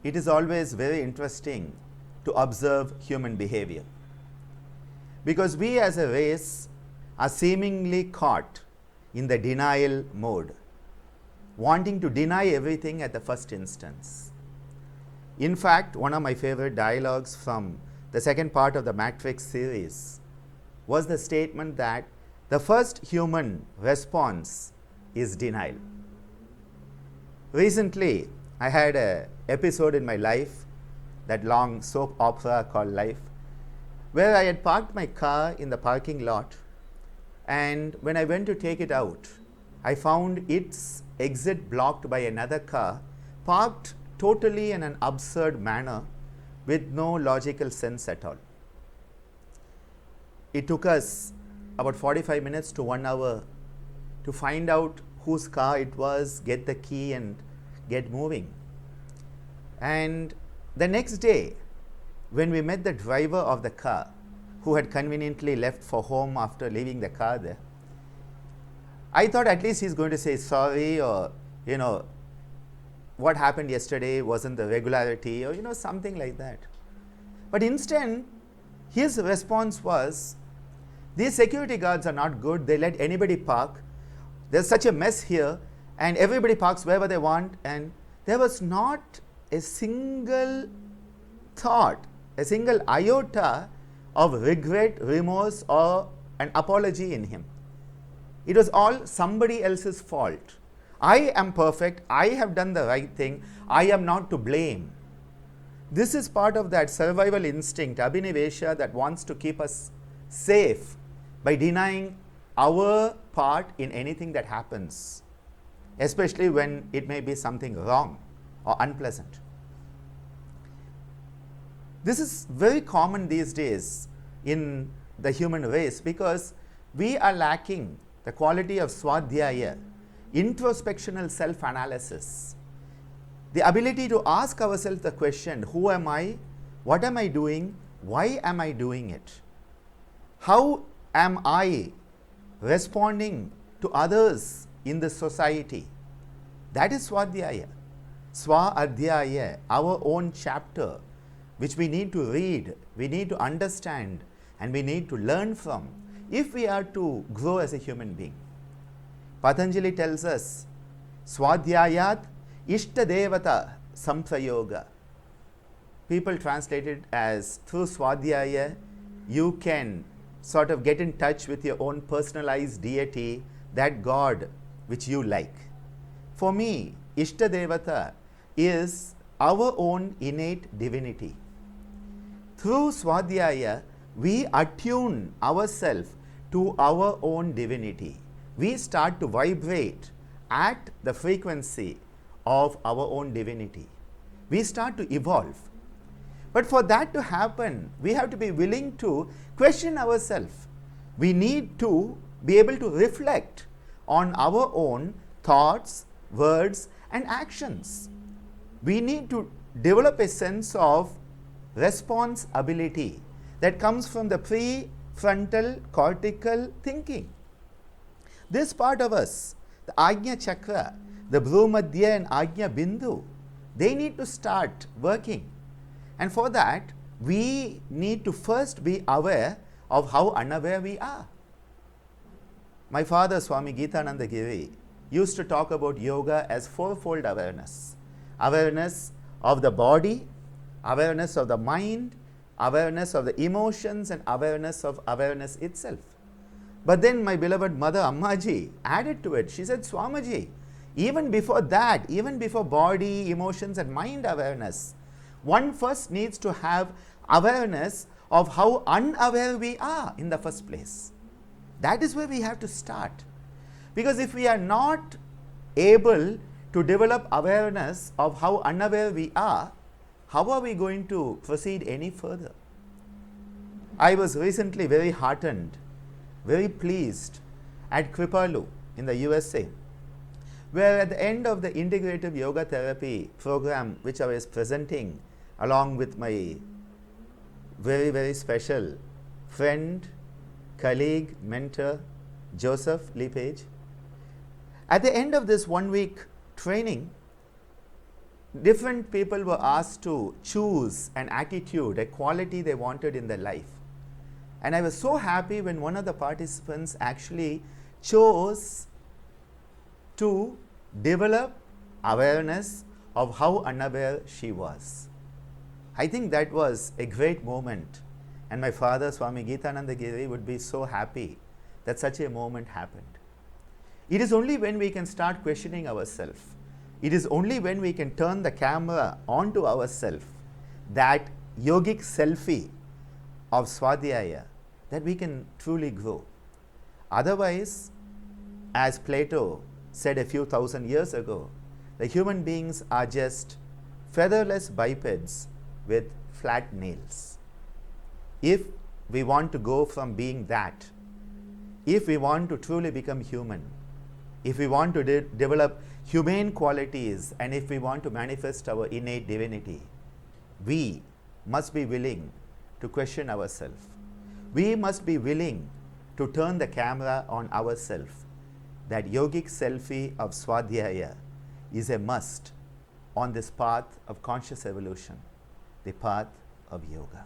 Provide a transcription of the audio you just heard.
it is always very interesting to observe human behavior, because we as a race are seemingly caught in the denial mode, wanting to deny everything at the first instance. In fact, one of my favorite dialogues from the second part of the Matrix series was the statement that the first human response is denial. Recently, I had an episode in my life, that long soap opera called life, where I had parked my car in the parking lot, and when I went to take it out, I found its exit blocked by another car parked totally in an absurd manner with no logical sense at all. It took us about 45 minutes to 1 hour to find out whose car it was, get the key and get moving. And the next day, when we met the driver of the car, who had conveniently left for home after leaving the car there, I thought at least he's going to say sorry, or what happened yesterday wasn't the regularity, or something like that. But instead, his response was, these security guards are not good, they let anybody park, there's such a mess here, and everybody parks wherever they want, and there was not a single thought, a single iota of regret, remorse, or an apology in him. It was all somebody else's fault. I am perfect, I have done the right thing, I am not to blame. This is part of that survival instinct, abhinivesha, that wants to keep us safe by denying our part in anything that happens, especially when it may be something wrong or unpleasant. This is very common these days in the human race, because we are lacking the quality of Swadhyaya, introspectional self-analysis, the ability to ask ourselves the question, who am I, what am I doing, why am I doing it, how am I responding to others in the society. That is Swadhyaya. Swadhyaya, our own chapter, which we need to read, we need to understand, and we need to learn from if we are to grow as a human being. Patanjali tells us, Swadhyayat Ishta Devata Samprayoga. People translate it as, through Swadhyaya, you can sort of get in touch with your own personalized deity, that God which you like. For me, Ishta Devata is our own innate divinity. Through Swadhyaya, we attune ourselves to our own divinity. We start to vibrate at the frequency of our own divinity. We start to evolve. But for that to happen, we have to be willing to question ourselves. We need to be able to reflect on our own thoughts, words, and actions. We need to develop a sense of response ability that comes from the prefrontal cortical thinking. This part of us, the Ajna Chakra, the Bhrumadhya and Ajna Bindu, they need to start working. And for that, we need to first be aware of how unaware we are. My father, Swami Geetananda Giri, used to talk about yoga as fourfold awareness. Awareness of the body, awareness of the mind, awareness of the emotions, and awareness of awareness itself. But then my beloved mother Ammaji added to it. She said, Swamiji, even before that, even before body, emotions, and mind awareness, one first needs to have awareness of how unaware we are in the first place. That is where we have to start. Because if we are not able to develop awareness of how unaware we are, how are we going to proceed any further? I was recently very heartened, very pleased at Kripalu in the USA, where at the end of the integrative yoga therapy program which I was presenting along with my very, very special friend, colleague, mentor, Joseph Lepage, at the end of this 1 week training, different people were asked to choose an attitude, a quality they wanted in their life. And I was so happy when one of the participants actually chose to develop awareness of how unaware she was. I think that was a great moment, and my father, Swami Geetananda Giri, would be so happy that such a moment happened. It is only when we can start questioning ourselves, it is only when we can turn the camera onto ourselves, that yogic selfie of Swadhyaya, that we can truly grow. Otherwise, as Plato said a few thousand years ago, the human beings are just featherless bipeds with flat nails. If we want to go from being that, if we want to truly become human, if we want to develop humane qualities, and if we want to manifest our innate divinity, we must be willing to question ourselves. We must be willing to turn the camera on ourselves. That yogic selfie of Swadhyaya is a must on this path of conscious evolution, the path of yoga.